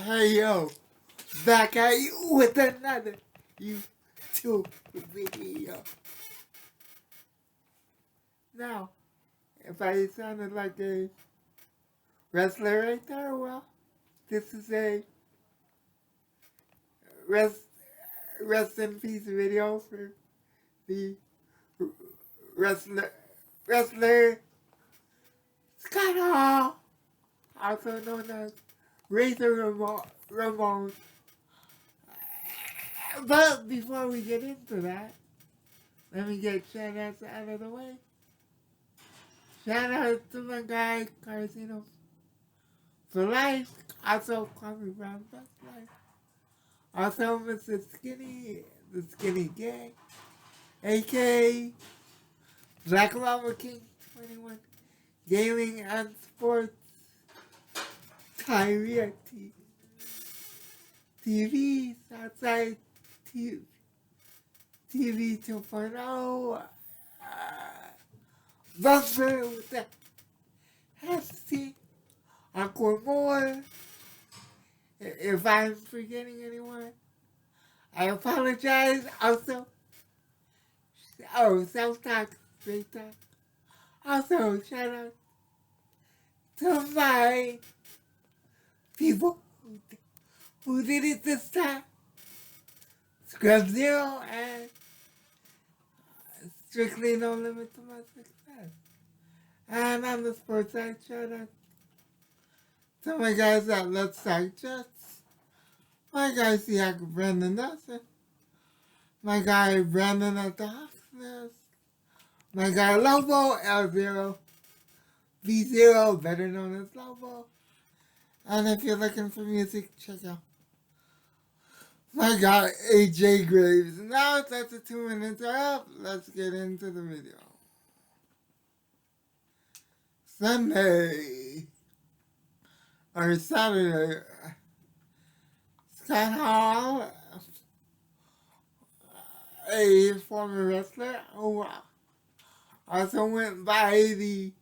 Hey yo, back at you with another YouTube video. Now, if I sounded like a wrestler right there, well, this is a rest in peace video for the wrestler Scott Hall, also known as Razor Ramon. But before we get into that, let me get shout outs out of the way. Shout out to my guy Carcino for life. Also Kwame Brown Best Life. Also Mr. Skinny, the Skinny Gang. aka Black Lava King 21. Gaming and Sports. Tyree TV, Southside TV 2.0. Buster with the hashtag Encore More. If I'm forgetting anyone, I apologize. Also, Self Talk, Straight Talk. Also, shout out to my people who did it this time. Scrub Zero and Strictly No Limit to My Success. And on the sports side, shout out to my guys at Let's Talk Jets. My guy Siak Brandon Nelson. My guy Brandon at the Hawks. My guy Lobo L0. V0, better known as Lobo. And if you're looking for music, check out my guy AJ Graves. Now that the 2 minutes are up, let's get into the video. Saturday, Scott Hall, a former wrestler who also went by the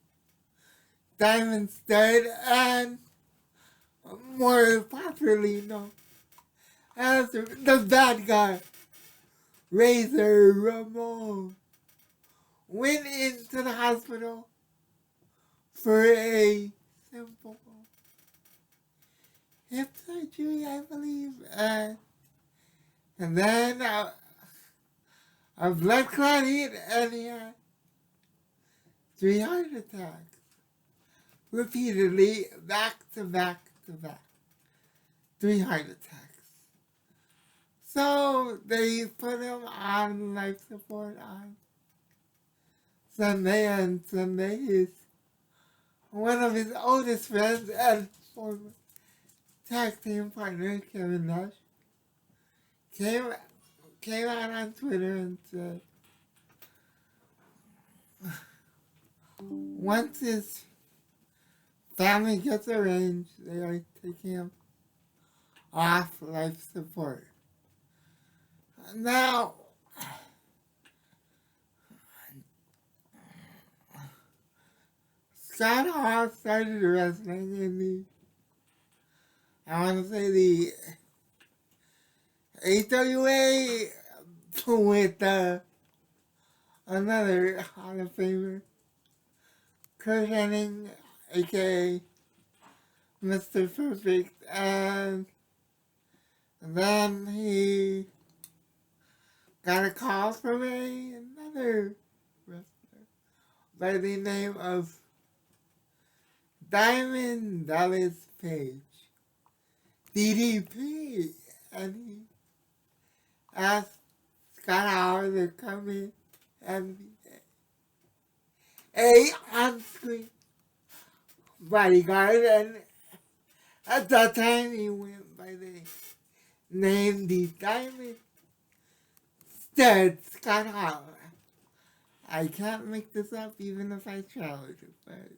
Diamond Stud and more popularly known as the bad guy, Razor Ramon, went into the hospital for a simple hip surgery, I believe, and then a blood clot hit, and he had 3 heart attacks repeatedly, back to back to back. 3 heart attacks. So they put him on life support on Sunday, and Sunday is one of his oldest friends and former tag team partner, Kevin Nash, came out on Twitter and said, once his family gets arranged, they are taking him off life support. Now, Scott Hall started wrestling in the AWA with another Hall of Famer, Kurt Hennig, aka Mr. Perfect, and then he got a call from another wrestler by the name of Diamond Dallas Page, DDP, and he asked Scott Howard to come in and be a on-screen bodyguard, and at that time he went by the name the Diamond Stud Scott Howard. I can't make this up even if I tried, but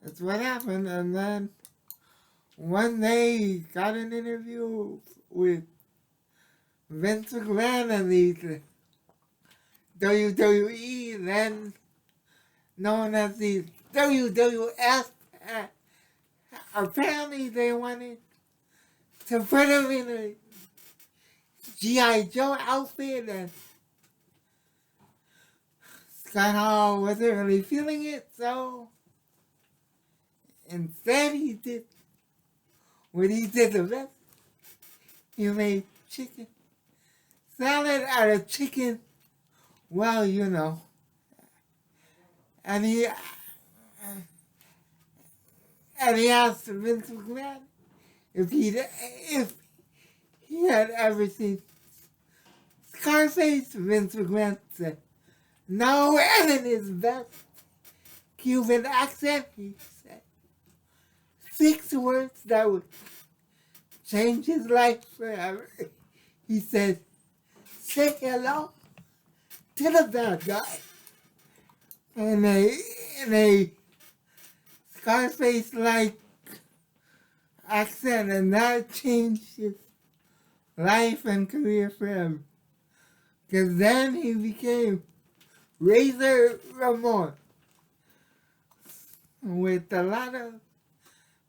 that's what happened. And then one day he got an interview with Vince McMahon and the WWE, then known as the WWF. Apparently they wanted to put him in a G.I. Joe outfit, and Scott Hall wasn't really feeling it, so instead he did what he did the best. He made chicken salad out of chicken, well, you know, and he asked Vince McMahon if he had ever seen Scarface. Vince McMahon said no, and in his best Cuban accent, he said 6 words that would change his life forever. He said, "Say hello to the bad guy." In a Scarface-like accent, and that changed his life and career forever. Because then he became Razor Ramon with a lot of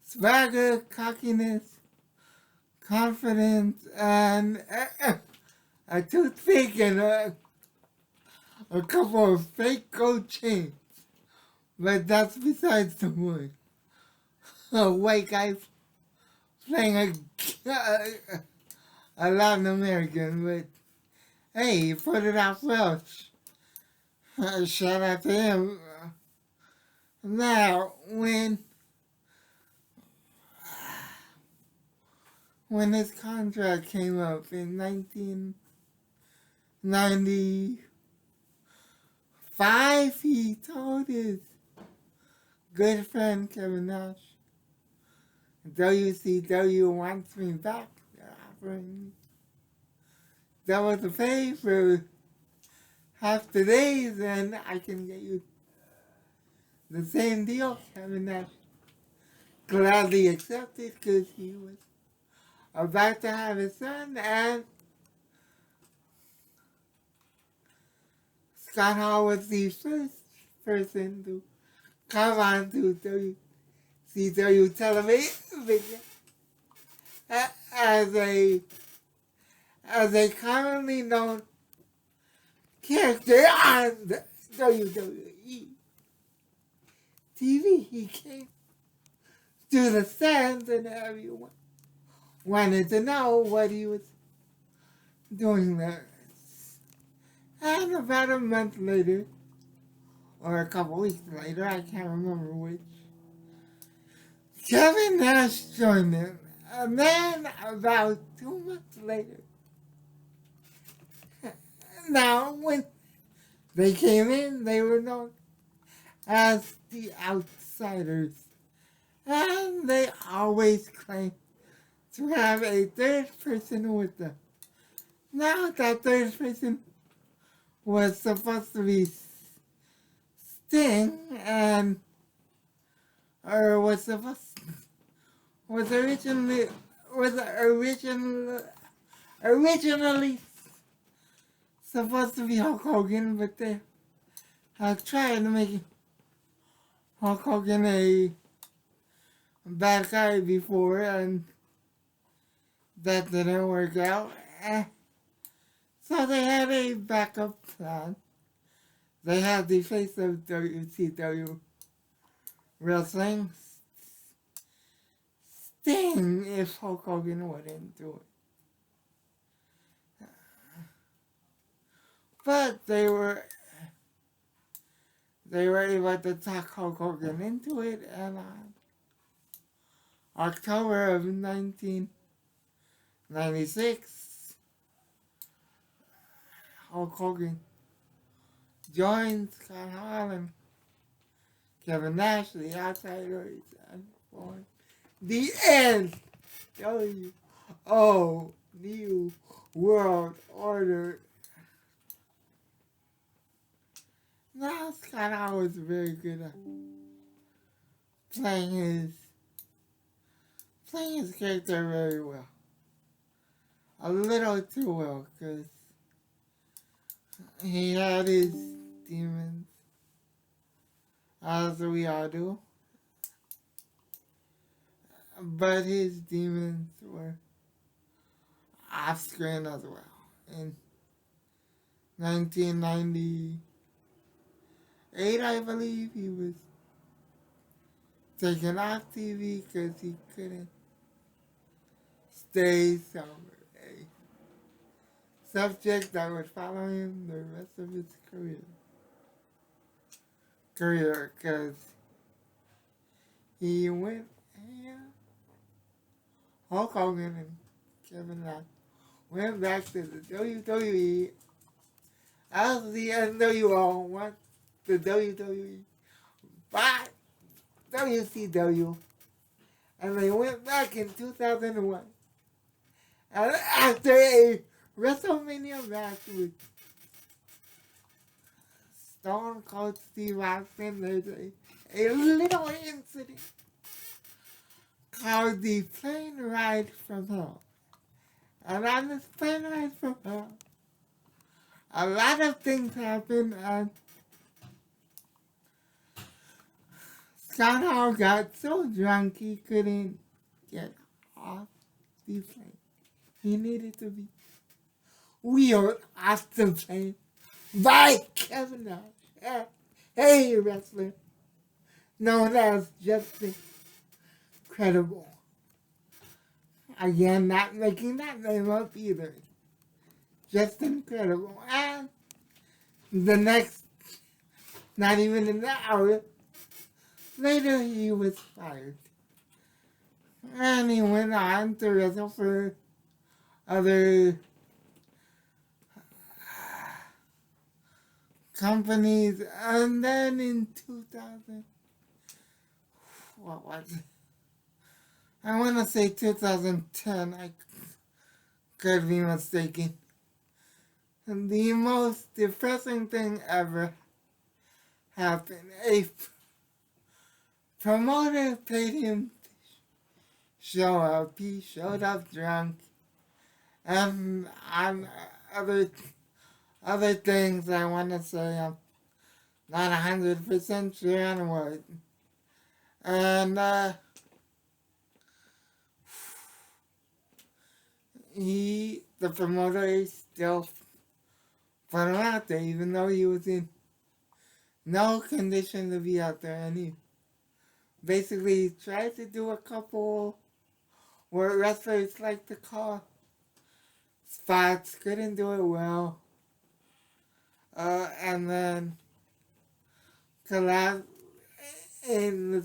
swagger, cockiness, confidence, and a toothpick and a couple of fake gold chains. But that's besides the point. A white guy playing a Latin American, but hey, he put it out well. Shout out to him. Now, when his contract came up in 1995, he told his good friend Kevin Nash, WCW wants me back. They're offering me double the pay for half the days, and I can get you the same deal. Kevin Nash gladly accepted because he was about to have his son, and Scott Hall was the first person to come on to WCW television as a commonly known character on the WWE TV. He came to the stands, and everyone wanted to know what he was doing there. And about a month later, or a couple weeks later, I can't remember which, Kevin Nash joined him. And then about 2 months later, now when they came in, they were known as the Outsiders. And they always claimed to have a third person with them. Now that third person was supposed to be Sting, and was originally supposed to be Hulk Hogan, but they have tried to make Hulk Hogan a bad guy before, and that didn't work out. So they had a backup plan. They had the face of WCW wrestling, Sting, if Hulk Hogan wouldn't do it. But they were able to talk Hulk Hogan into it, and on October of 1996, Hulk Hogan joined Scott Hall and Kevin Nash, the Outsiders, and for the NWO New World Order. Now Scott Hall was very good at playing his character very well. A little too well, because he had his demons, as we all do. But his demons were off screen as well. In 1998, I believe, he was taken off TV because he couldn't stay sober. A subject that would follow him the rest of his career, because he went, Hulk Hogan and Kevin Nash went back to the WWE as the NWO, went the WWE, but WCW, and they went back in 2001. And after a WrestleMania match with Stone Cold Steve Austin, there's a little incident called the plane ride from hell. And on this plane ride from hell, a lot of things happened, and Scott Hall got so drunk he couldn't get off the plane. He needed to be wheeled off the plane by Kevin Nash, a wrestler known as Justin Credible. Again, not making that name up either. Just incredible. And the next, not even an hour later, he was fired. And he went on to wrestle for other companies. And then in 2000, what was it? I want to say 2010. I could be mistaken. And the most depressing thing ever happened. A promoter paid him to show up. He showed up drunk. And on other things, I want to say I'm not 100% sure on what. And the promoter still put him out there, even though he was in no condition to be out there. And he basically tried to do a couple what wrestlers like to call spots, couldn't do it well, and then collapsed in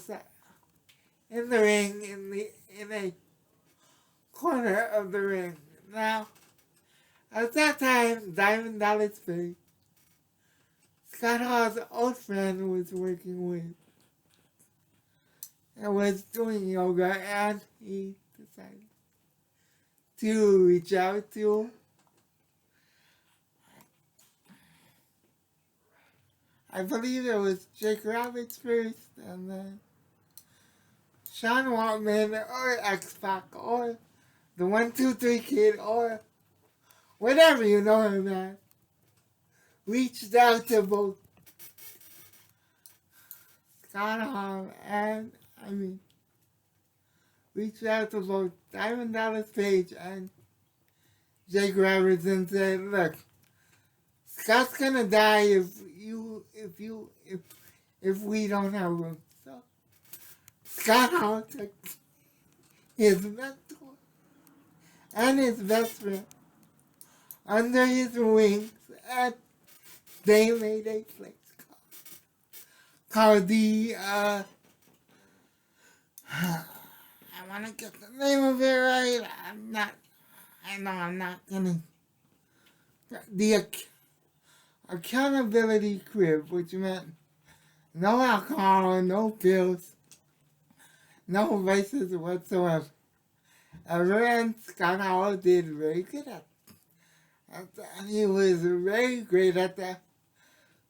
the ring, in a corner of the ring. Now, at that time, Diamond Dallas Page, Scott Hall's old friend, was working with and was doing yoga, and he decided to reach out to I believe it was Jake Roberts first, and then Sean Waltman, or X-Pac, or the 1-2-3 Kid, or whatever you know him as, reached out to both Scott Hall and, reached out to both Diamond Dallas Page and Jake Roberts and said, look, Scott's gonna die if we don't have him. So Scott Hall took his mentor and his best friend under his wings, and they made a place called the I want to get the name of it right. I'm not gonna. The Accountability Crib, which meant no alcohol, no pills, no vices whatsoever. And Scott Hall did very good at that. He was very great at that.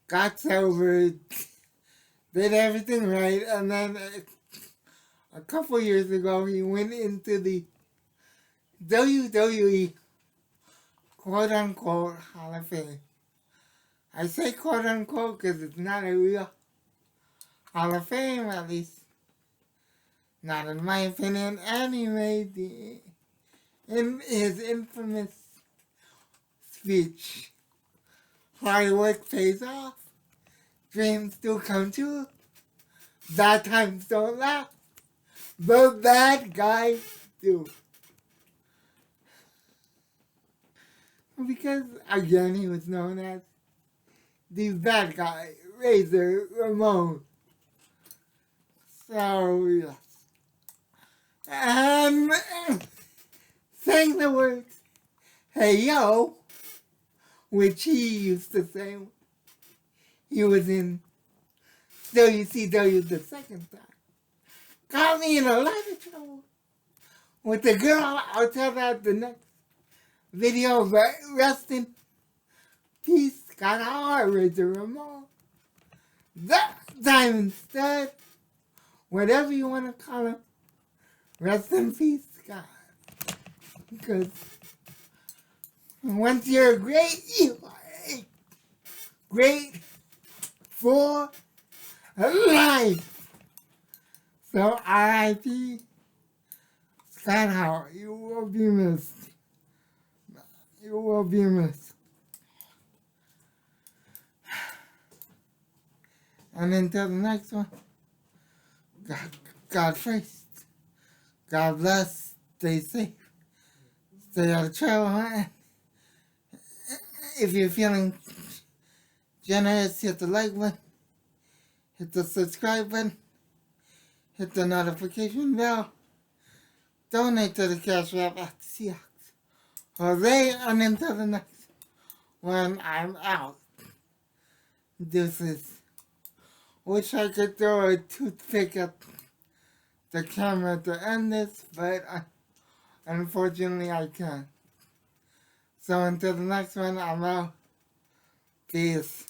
Got sober, did everything right, and then a couple years ago he went into the WWE quote-unquote Hall of Fame. I say quote-unquote because it's not a real Hall of Fame, at least not in my opinion, and he made in his infamous speech, hard work pays off, dreams do come true, bad times don't last, but bad guys do. Because, again, he was known as the bad guy, Razor Ramon. So, yes. Saying the words, hey yo, which he used to say, he was in WCW the second time. Got me in a lot of trouble with the girl. I'll tell that the next video, but rest in peace, Scott Howard, Razor Ramon, the Diamond Stud, whatever you want to call him. Rest in peace, Scott. Because once you're great, you are great for life. So R.I.P. Scott Howard, you will be missed. You will be missed. And until the next one, God first. God bless. Stay safe. Stay out of trouble. If you're feeling generous, hit the like button. Hit the subscribe button. Hit the notification bell. Donate to the Cash App at Seahawks. Hooray, and until the next one, I'm out. Deuces. Wish I could throw a toothpick at the camera to end this, but unfortunately I can't. So until the next one, I'm out. Peace.